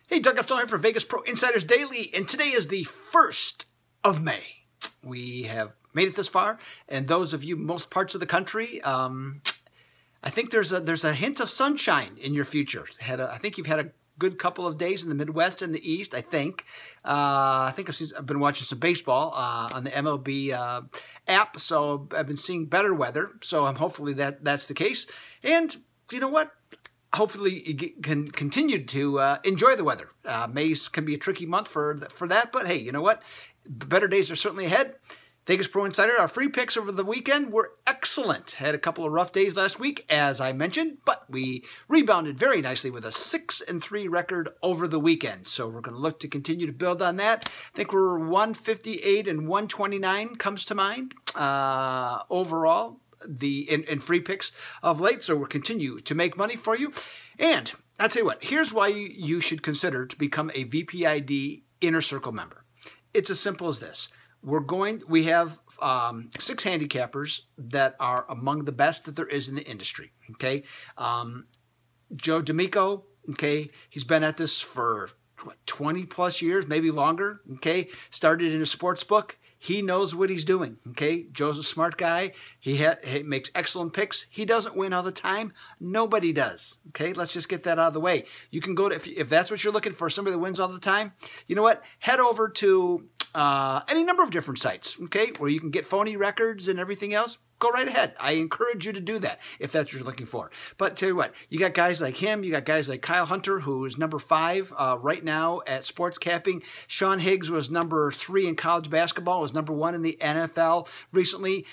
Hey, Doug Epstein here for Vegas Pro Insiders Daily, and today is the 1st of May. We have made it this far, and those of you most parts of the country, I think there's a hint of sunshine in your future. I think you've had a good couple of days in the Midwest and the East, I think. I've been watching some baseball on the MLB app, so I've been seeing better weather, so hopefully that's the case. And you know what? Hopefully you can continue to enjoy the weather. May can be a tricky month for that, but hey, you know what? Better days are certainly ahead. Vegas Pro Insider, our free picks over the weekend were excellent. Had a couple of rough days last week, as I mentioned, but we rebounded very nicely with a 6-3 record over the weekend. So we're going to look to continue to build on that. I think we're 158 and 129 comes to mind overall. In free picks of late, so we'll continue to make money for you. And I'll tell you what, here's why you should consider to become a VPID Inner Circle member. It's as simple as this. We have 6 handicappers that are among the best that there is in the industry. Okay, Joe D'Amico. Okay, he's been at this for 20 plus years, maybe longer. Okay, started in a sports book. He knows what he's doing, okay? Joe's a smart guy. He makes excellent picks. He doesn't win all the time. Nobody does, okay? Let's just get that out of the way. You can go to, if that's what you're looking for, somebody that wins all the time, you know what? Head over to any number of different sites, okay, where you can get phony records and everything else. Go right ahead. I encourage you to do that if that's what you're looking for. But tell you what, you got guys like him. You got guys like Kyle Hunter, who is number 5 right now at sports capping. Sean Higgs was number 3 in college basketball, was number 1 in the NFL recently.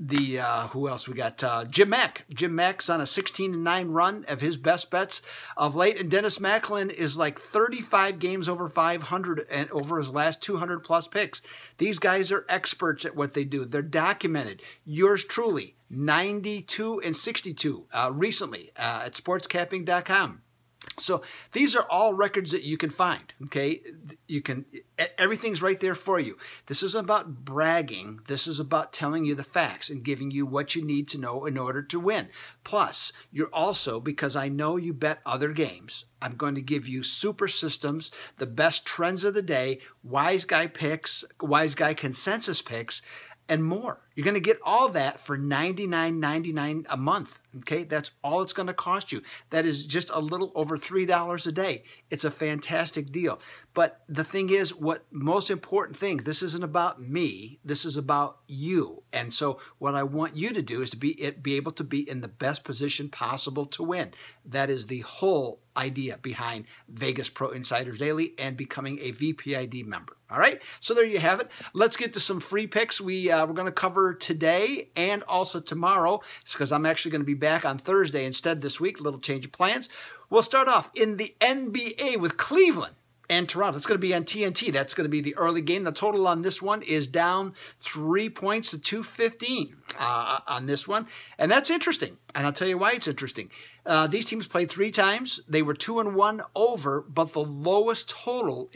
Who else we got? Jim Mack. Jim Mack's on a 16-9 run of his best bets of late, and Dennis Macklin is like 35 games over 500 and over his last 200 plus picks. These guys are experts at what they do. They're documented. Yours truly, 92 and 62 recently at sportscapping.com. So these are all records that you can find, okay? Everything's right there for you. This isn't about bragging. This is about telling you the facts and giving you what you need to know in order to win. Plus, you're also, because I know you bet other games, I'm going to give you super systems, the best trends of the day, wise guy picks, wise guy consensus picks, and more. You're going to get all that for $99.99 a month. Okay, that's all it's going to cost you. That is just a little over $3 a day. It's a fantastic deal. But the thing is, what most important thing, this isn't about me. This is about you. And so what I want you to do is to be able to be in the best position possible to win. That is the whole idea behind Vegas Pro Insiders Daily and becoming a VPID member. All right, so there you have it. Let's get to some free picks. We're going to cover today and also tomorrow, because I'm actually going to be back on Thursday instead this week. A little change of plans. We'll start off in the NBA with Cleveland and Toronto. It's going to be on TNT. That's going to be the early game. The total on this one is down 3 points to 215 on this one. And that's interesting. And I'll tell you why it's interesting. These teams played 3 times. They were 2-1 over, but the lowest total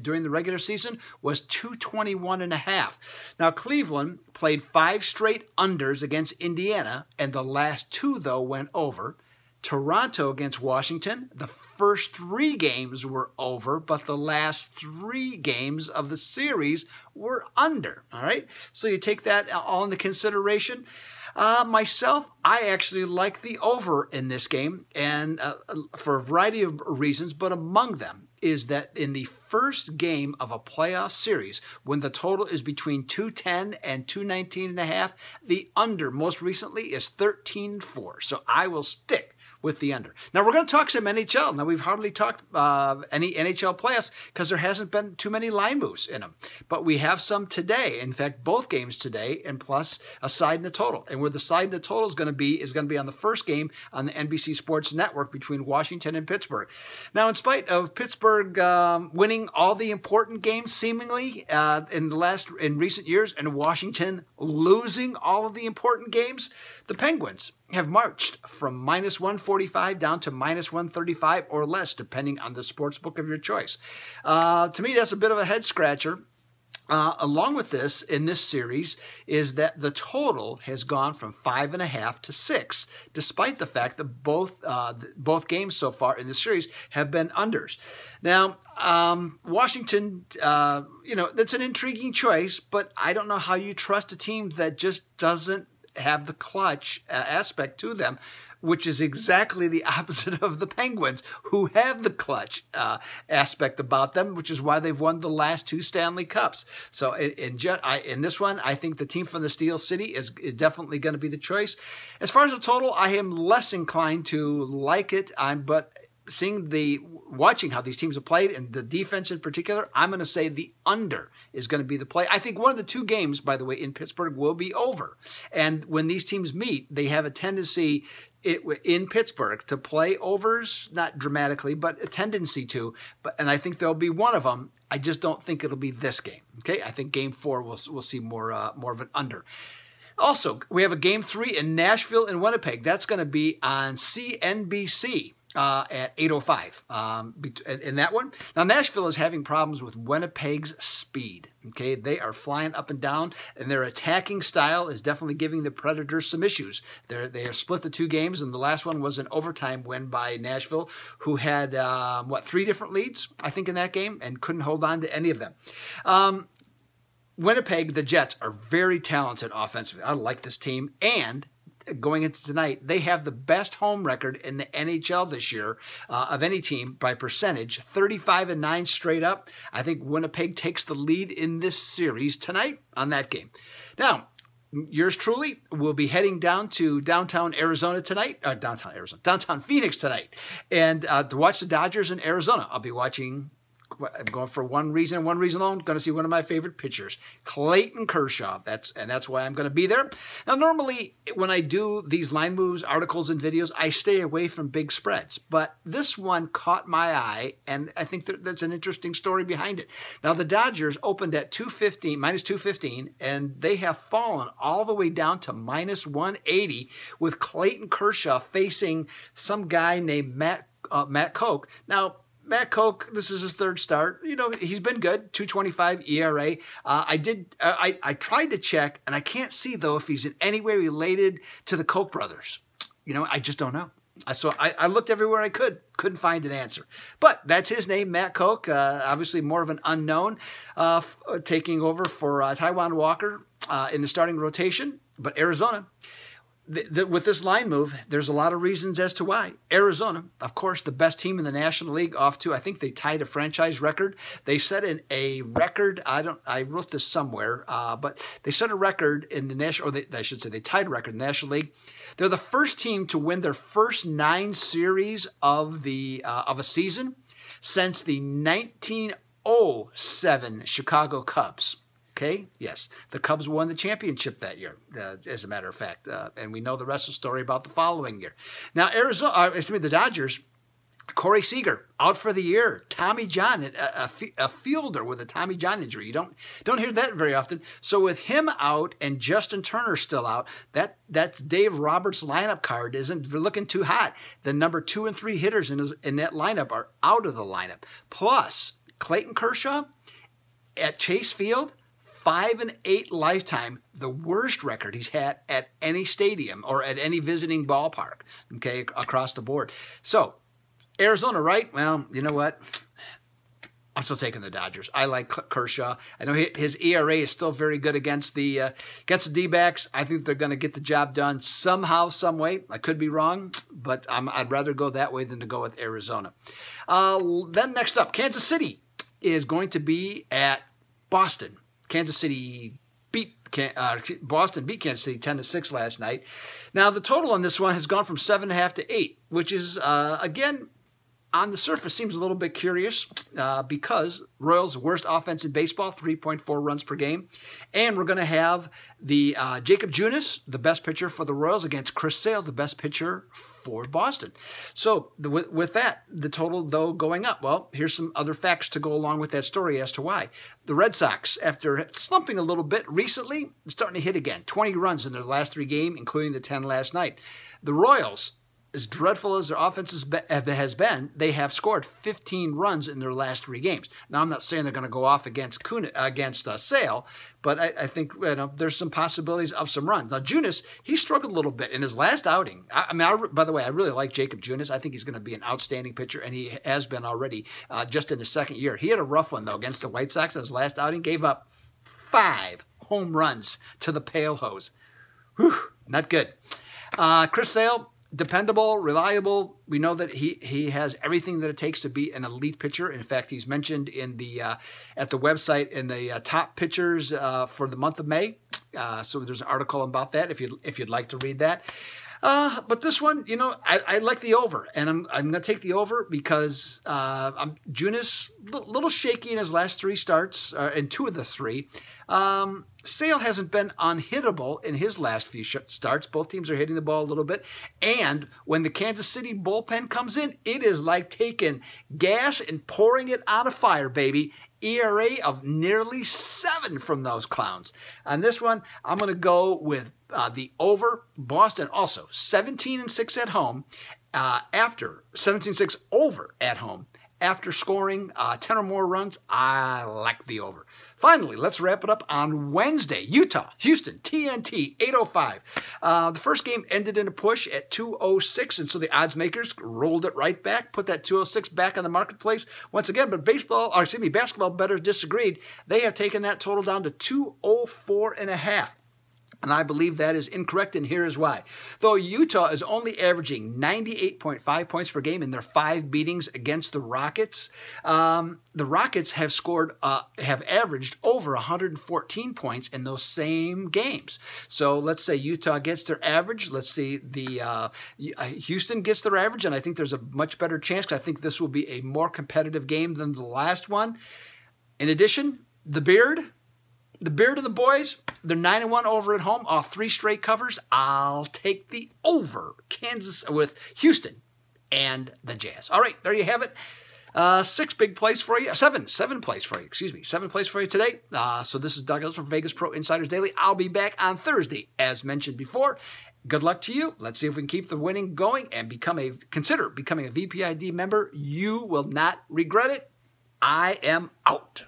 during the regular season was 221.5. Now, Cleveland played 5 straight unders against Indiana, and the last 2, though, went over. Toronto against Washington, the first 3 games were over, but the last 3 games of the series were under. All right, so you take that all into consideration. Myself, I actually like the over in this game, and for a variety of reasons, but among them is that in the first game of a playoff series, when the total is between 210 and 219.5, the under most recently is 13-4. So I will stick with the under. Now, we're going to talk some NHL. Now, we've hardly talked any NHL playoffs because there hasn't been too many line moves in them. But we have some today. In fact, both games today, and plus a side and a total. And where the side and the total is going to be on the first game on the NBC Sports Network between Washington and Pittsburgh. Now, in spite of Pittsburgh winning all the important games seemingly in recent years, and Washington losing all of the important games, the Penguins have marched from -145 down to -135 or less, depending on the sports book of your choice. To me, that's a bit of a head scratcher. along with this, in this series, is that the total has gone from 5.5 to 6, despite the fact that both games so far in the series have been unders. Now, Washington, that's an intriguing choice, but I don't know how you trust a team that just doesn't have the clutch aspect to them, which is exactly the opposite of the Penguins, who have the clutch aspect about them, which is why they've won the last 2 Stanley Cups. So in this one, I think the team from the Steel City is definitely going to be the choice. As far as the total, I am less inclined to like it, but watching how these teams have played and the defense in particular, I'm going to say the under is going to be the play. I think one of the 2 games, by the way, in Pittsburgh will be over. And when these teams meet, they have a tendency in Pittsburgh to play overs, not dramatically, but a tendency to. And I think there'll be one of them. I just don't think it'll be this game. Okay, I think Game 4 we'll see more of an under. Also, we have a Game 3 in Nashville and Winnipeg. That's going to be on CNBC. At 8:05 in that one. Now, Nashville is having problems with Winnipeg's speed. Okay, they are flying up and down, and their attacking style is definitely giving the Predators some issues. They have split the 2 games, and the last one was an overtime win by Nashville, who had 3 different leads, I think, in that game, and couldn't hold on to any of them. Winnipeg, the Jets, are very talented offensively. I like this team, and going into tonight, they have the best home record in the NHL this year of any team by percentage, 35-9 straight up. I think Winnipeg takes the lead in this series tonight on that game. Now, yours truly will be heading down to downtown Arizona tonight, downtown Phoenix tonight, and to watch the Dodgers in Arizona. I'll be watching. I'm going for one reason alone. Going to see one of my favorite pitchers, Clayton Kershaw. That's why I'm going to be there. Now, normally when I do these line moves, articles, and videos, I stay away from big spreads. But this one caught my eye, and I think that's an interesting story behind it. Now, the Dodgers opened at minus 215, and they have fallen all the way down to minus 180 with Clayton Kershaw facing some guy named Matt Koch. Now, Matt Koch, this is his 3rd start. He's been good, 2.25 ERA. I tried to check, and I can't see, though, if he's in any way related to the Koch brothers. I just don't know. So I looked everywhere I couldn't find an answer. But that's his name, Matt Koch, obviously more of an unknown, taking over for Taijuan Walker in the starting rotation. But Arizona, with this line move, there's a lot of reasons as to why. Arizona, of course, the best team in the National League, off to, I think they tied a franchise record. They set in a record, I wrote this somewhere, but they set a record in the National, I should say they tied a record in the National League. They're the first team to win their first 9 series of a season since the 1907 Chicago Cubs. Okay, yes, the Cubs won the championship that year, as a matter of fact, and we know the rest of the story about the following year. Now, the Dodgers, Corey Seager out for the year. Tommy John, a fielder with a Tommy John injury. You don't hear that very often. So with him out and Justin Turner still out, that's Dave Roberts' lineup card isn't looking too hot. The number 2 and 3 hitters in that lineup are out of the lineup. Plus, Clayton Kershaw at Chase Field, 5-8 lifetime, the worst record he's had at any stadium or at any visiting ballpark, okay, across the board. So, Arizona, right? Well, you know what? I'm still taking the Dodgers. I like Kershaw. I know his ERA is still very good against the D-backs. I think they're going to get the job done somehow, some way. I could be wrong, but I'd rather go that way than to go with Arizona. Then next up, Kansas City is going to be at Boston. Kansas City Boston beat Kansas City 10-6 last night. Now, the total on this one has gone from 7.5 to 8, which is, again, on the surface seems a little bit curious because Royals' worst offense in baseball, 3.4 runs per game. And we're going to have the Jacob Junis, the best pitcher for the Royals, against Chris Sale, the best pitcher for Boston. So with that, the total, though, going up. Well, here's some other facts to go along with that story as to why. The Red Sox, after slumping a little bit recently, are starting to hit again. 20 runs in their last 3 games, including the 10 last night. The Royals, as dreadful as their offense has been, they have scored 15 runs in their last 3 games. Now, I'm not saying they're going to go off against Sale, but I think there's some possibilities of some runs. Now, Junis, he struggled a little bit in his last outing. By the way, I really like Jacob Junis. I think he's going to be an outstanding pitcher, and he has been already just in his second year. He had a rough one, though, against the White Sox in his last outing. Gave up 5 home runs to the Pale Hose. Whew, not good. Chris Sale, dependable, reliable. We know that he has everything that it takes to be an elite pitcher. In fact, he's mentioned in the at the website in the top pitchers for the month of May. So there's an article about that if you'd like to read that. But this one, I like the over, and I'm going to take the over because Junis a little shaky in his last 3 starts, in 2 of the 3. Sale hasn't been unhittable in his last few starts. Both teams are hitting the ball a little bit, and when the Kansas City bullpen comes in, it is like taking gas and pouring it on a fire, baby. ERA of nearly 7 from those clowns. On this one, I'm going to go with the over. Boston also 17-6 at home after 17-6 over at home. After scoring 10 or more runs, I like the over. Finally, let's wrap it up on Wednesday. Utah, Houston, TNT, 8:05. The first game ended in a push at 2:06, and so the odds makers rolled it right back, put that 2:06 back on the marketplace once again. But basketball bettors disagreed. They have taken that total down to 204.5. And I believe that is incorrect, and here is why. Though Utah is only averaging 98.5 points per game in their 5 beatings against the Rockets, the Rockets have averaged over 114 points in those same games. So let's say Utah gets their average. Let's see, Houston gets their average, and I think there's a much better chance because I think this will be a more competitive game than the last one. In addition, the Beard of the boys, they're 9-1 over at home off 3 straight covers. I'll take the over Kansas with Houston and the Jazz. All right, there you have it. 6 big plays for you. 7 plays for you. Excuse me. 7 plays for you today. So this is Doug Ellis from Vegas Pro Insiders Daily. I'll be back on Thursday, as mentioned before. Good luck to you. Let's see if we can keep the winning going and consider becoming a VPID member. You will not regret it. I am out.